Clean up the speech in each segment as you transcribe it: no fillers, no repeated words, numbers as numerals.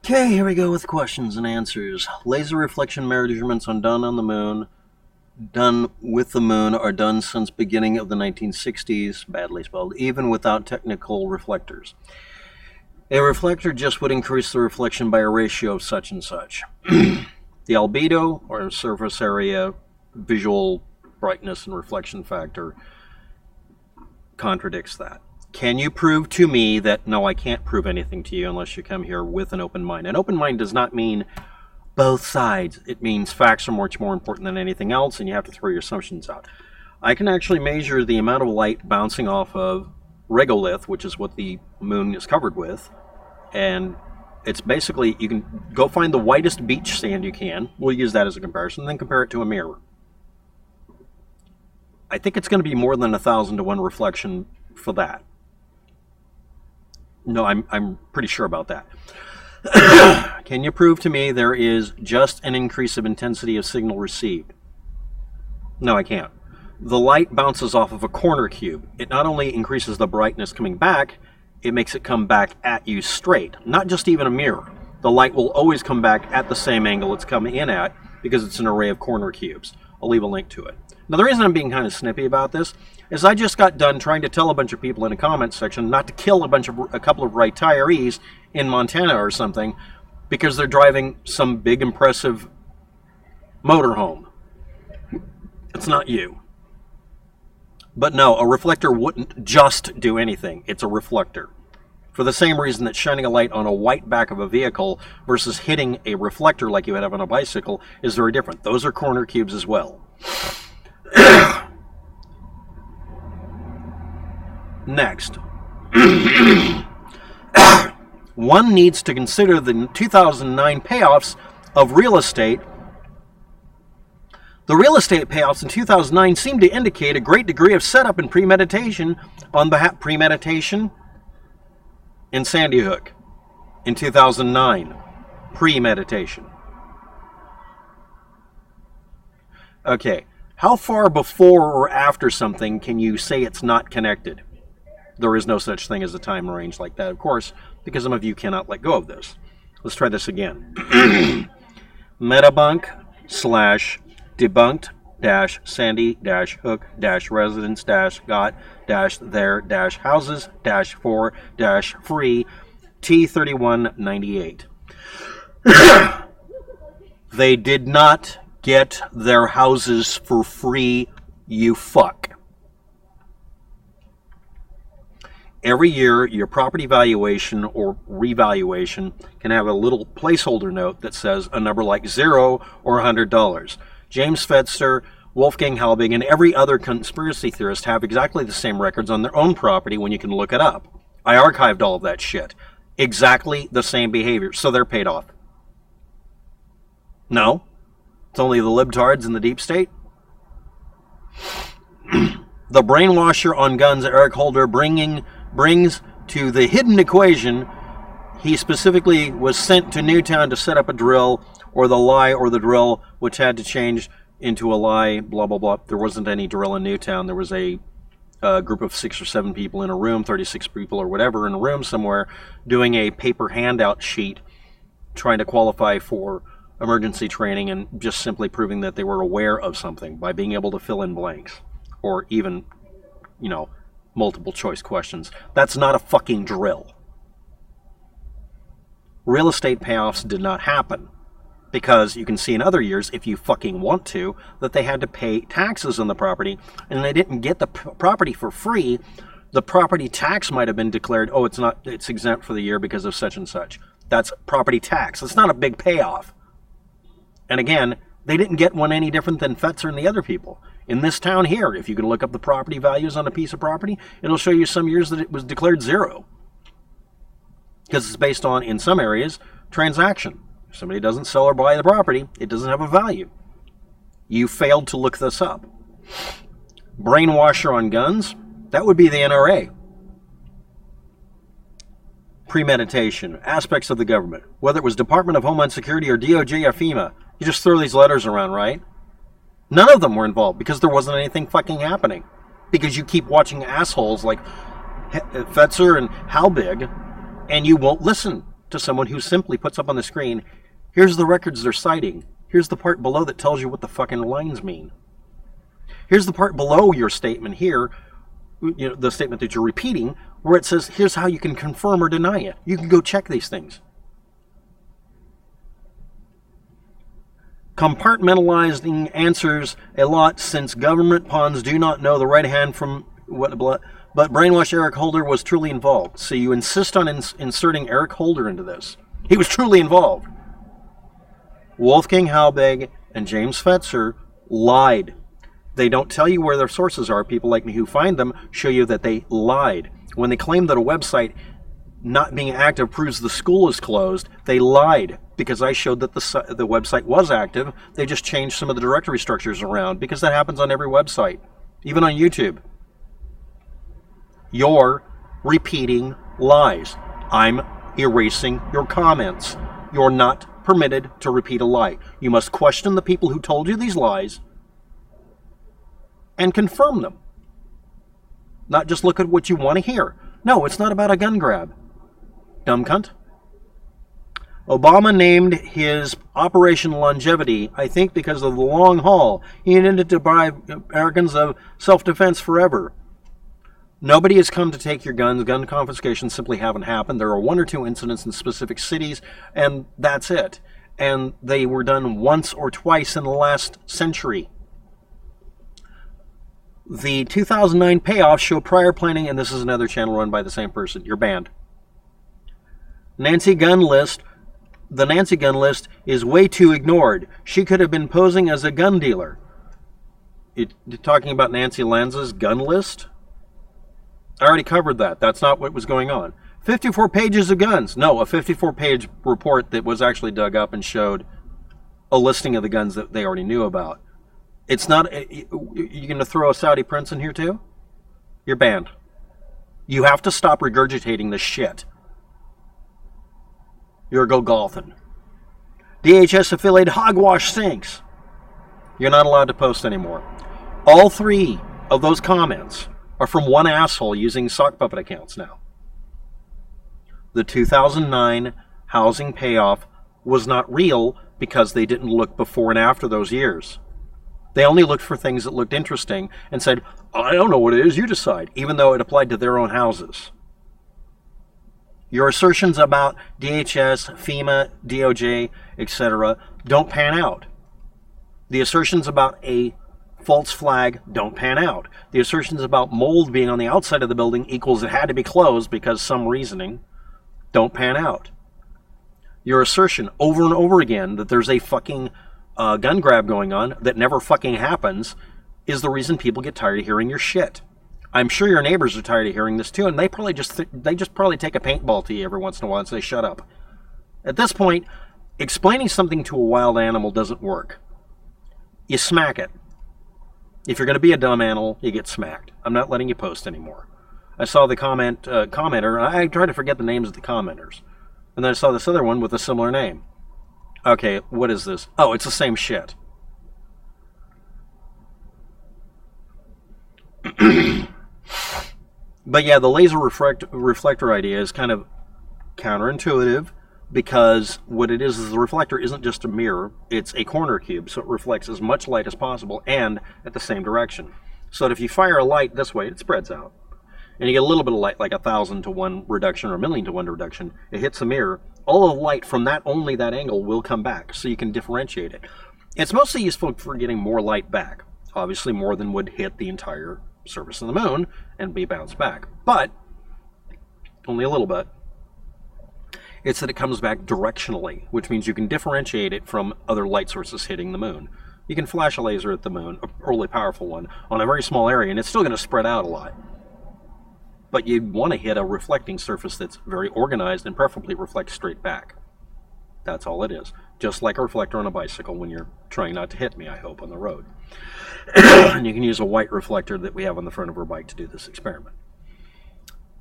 Okay, here we go with questions and answers. Laser reflection measurements on done on the moon, done with the moon, are done since beginning of the 1960s, badly spelled, even without technical reflectors. A reflector just would increase the reflection by a ratio of such and such. The albedo, or surface area, visual brightness and reflection factor, contradicts that. Can you prove to me that, no, I can't prove anything to you unless you come here with an open mind. An open mind does not mean both sides. It means facts are much more important than anything else, and you have to throw your assumptions out. I can actually measure the amount of light bouncing off of regolith, which is what the moon is covered with, and it's basically, you can go find the whitest beach sand you can. We'll use that as a comparison, then compare it to a mirror. I think it's going to be more than 1,000 to 1 reflection for that. No, I'm pretty sure about that. Can you prove to me there is just an increase of intensity of signal received? No, I can't. The light bounces off of a corner cube. It not only increases the brightness coming back, it makes it come back at you straight. Not just even a mirror. The light will always come back at the same angle it's coming in at because it's an array of corner cubes. I'll leave a link to it. Now, the reason I'm being kind of snippy about this is I just got done trying to tell a bunch of people in a comment section not to kill a couple of retirees in Montana or something because they're driving some big impressive motorhome. It's not you. But no, a reflector wouldn't just do anything. It's a reflector. For the same reason that shining a light on a white back of a vehicle versus hitting a reflector like you would have on a bicycle is very different. Those are corner cubes as well. Next. One needs to consider the 2009 payoffs of real estate. The real estate payoffs in 2009 seem to indicate a great degree of setup and premeditation on behalf premeditation in Sandy Hook in 2009. Premeditation. Okay, how far before or after something can you say it's not connected? There is no such thing as a time range like that, of course, because some of you cannot let go of this. Let's try this again. Metabunk/debunked-sandy-hook-residence-got-there-houses-for-free They did not get their houses for free, you fuck. Every year, your property valuation or revaluation can have a little placeholder note that says a number like $0 or $100. James Fetzer, Wolfgang Halbig, and every other conspiracy theorist have exactly the same records on their own property when you can look it up. I archived all of that shit. Exactly the same behavior, so they're paid off. No? It's only the libtards in the deep state? The brainwasher on guns Eric Holder brings to the hidden equation. He specifically was sent to Newtown to set up a drill, or the lie or the drill, which had to change into a lie, blah, blah, blah. There wasn't any drill in Newtown. There was a group of 6 or 7 people in a room, 36 people or whatever in a room somewhere, doing a paper handout sheet, trying to qualify for emergency training and just simply proving that they were aware of something by being able to fill in blanks or even, multiple choice questions. That's not a fucking drill. Real estate payoffs did not happen because you can see in other years, if you fucking want to, that they had to pay taxes on the property and they didn't get the property for free. The property tax might have been declared, it's exempt for the year because of such and such. That's property tax. It's not a big payoff. And again, they didn't get one any different than Fetzer and the other people. In this town here, if you can look up the property values on a piece of property, it'll show you some years that it was declared $0. Because it's based on, in some areas, transaction. If somebody doesn't sell or buy the property, it doesn't have a value. You failed to look this up. Brainwasher on guns, that would be the NRA. Premeditation, aspects of the government, whether it was Department of Homeland Security or DOJ or FEMA. You just throw these letters around, right? None of them were involved because there wasn't anything fucking happening. Because you keep watching assholes like Fetzer and Halbig, and you won't listen. to someone who simply puts up on the screen, here's the records they're citing. Here's the part below that tells you what the fucking lines mean. Here's the part below your statement here, the statement that you're repeating, where it says, here's how you can confirm or deny it. You can go check these things. Compartmentalizing answers a lot since government pawns do not know the right hand from what, but brainwash Eric Holder was truly involved. So you insist on inserting Eric Holder into this. He was truly involved. Wolfgang Halbig and James Fetzer lied. They don't tell you where their sources are. People like me who find them show you that they lied. When they claim that a website not being active proves the school is closed, they lied, because I showed that the website was active. They just changed some of the directory structures around, because that happens on every website, even on YouTube. You're repeating lies. I'm erasing your comments. You're not permitted to repeat a lie. You must question the people who told you these lies and confirm them. Not just look at what you want to hear. No, it's not about a gun grab. Dumb cunt. Obama named his Operation Longevity, I think because of the long haul. He intended to deprive Americans of self-defense forever. Nobody has come to take your guns. Gun confiscations simply haven't happened. There are 1 or 2 incidents in specific cities, and that's it. And they were done once or twice in the last century. The 2009 payoffs show prior planning, and this is another channel run by the same person. You're banned. Nancy Gunn list. The Nancy Gunn list is way too ignored. She could have been posing as a gun dealer. You're talking about Nancy Lanza's gun list? I already covered that. That's not what was going on. 54 pages of guns. No, a 54-page report that was actually dug up and showed a listing of the guns that they already knew about. It's not... You're going to throw a Saudi prince in here too? You're banned. You have to stop regurgitating this shit. You're a Golgothan. DHS affiliated hogwash stinks. You're not allowed to post anymore. All 3 of those comments are from one asshole using sock puppet accounts now. The 2009 housing payoff was not real because they didn't look before and after those years. They only looked for things that looked interesting and said, I don't know what it is, you decide, even though it applied to their own houses. Your assertions about DHS, FEMA, DOJ, etc. don't pan out. The assertions about a false flag don't pan out. The assertions about mold being on the outside of the building equals it had to be closed because some reasoning don't pan out. Your assertion over and over again that there's a fucking gun grab going on that never fucking happens is the reason people get tired of hearing your shit. I'm sure your neighbors are tired of hearing this too, and they probably just probably take a paintball to you every once in a while and say, shut up. At this point, explaining something to a wild animal doesn't work. You smack it. If you're going to be a dumb animal, you get smacked. I'm not letting you post anymore. I saw the commenter, I try to forget the names of the commenters. And then I saw this other one with a similar name. Okay, what is this? Oh, it's the same shit. But yeah, the laser reflector idea is kind of counterintuitive, because what it is the reflector isn't just a mirror, it's a corner cube, so it reflects as much light as possible and at the same direction. So that if you fire a light this way, it spreads out. And you get a little bit of light, like 1,000 to 1 reduction or 1,000,000 to 1 reduction. It hits the mirror. All of the light from only that angle will come back, so you can differentiate it. It's mostly useful for getting more light back. Obviously more than would hit the entire surface of the moon and be bounced back. But only a little bit. It's that it comes back directionally, which means you can differentiate it from other light sources hitting the moon. You can flash a laser at the moon, a really powerful one, on a very small area, and it's still going to spread out a lot. But you want to hit a reflecting surface that's very organized and preferably reflects straight back. That's all it is. Just like a reflector on a bicycle when you're trying not to hit me, I hope, on the road. And you can use a white reflector that we have on the front of our bike to do this experiment.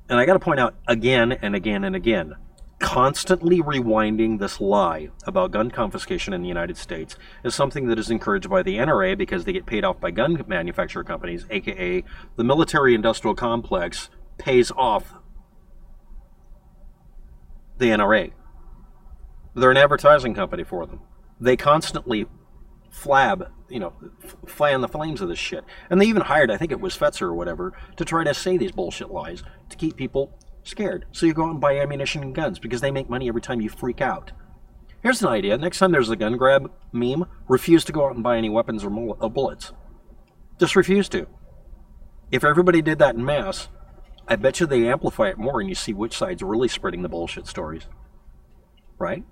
And I got to point out again and again and again, constantly rewinding this lie about gun confiscation in the United States is something that is encouraged by the NRA because they get paid off by gun manufacturer companies, aka the military-industrial complex pays off the NRA. They're an advertising company for them. They constantly fan the flames of this shit. And they even hired, I think it was Fetzer or whatever, to try to say these bullshit lies to keep people scared. So you go out and buy ammunition and guns because they make money every time you freak out. Here's an idea. Next time there's a gun grab meme, refuse to go out and buy any weapons or bullets. Just refuse to. If everybody did that in mass, I bet you they amplify it more and you see which side's really spreading the bullshit stories. Right?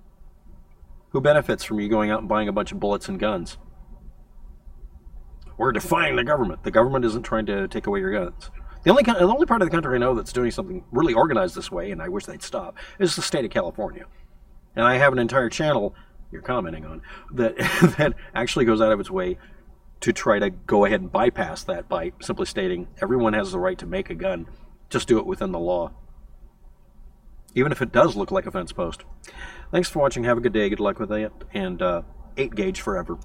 Who benefits from you going out and buying a bunch of bullets and guns? We're defying the government. The government isn't trying to take away your guns. The only part of the country I know that's doing something really organized this way, and I wish they'd stop, is the state of California. And I have an entire channel you're commenting on that that actually goes out of its way to try to go ahead and bypass that by simply stating everyone has the right to make a gun. Just do it within the law. Even if it does look like a fence post. Thanks for watching. Have a good day. Good luck with it. And 8 gauge forever.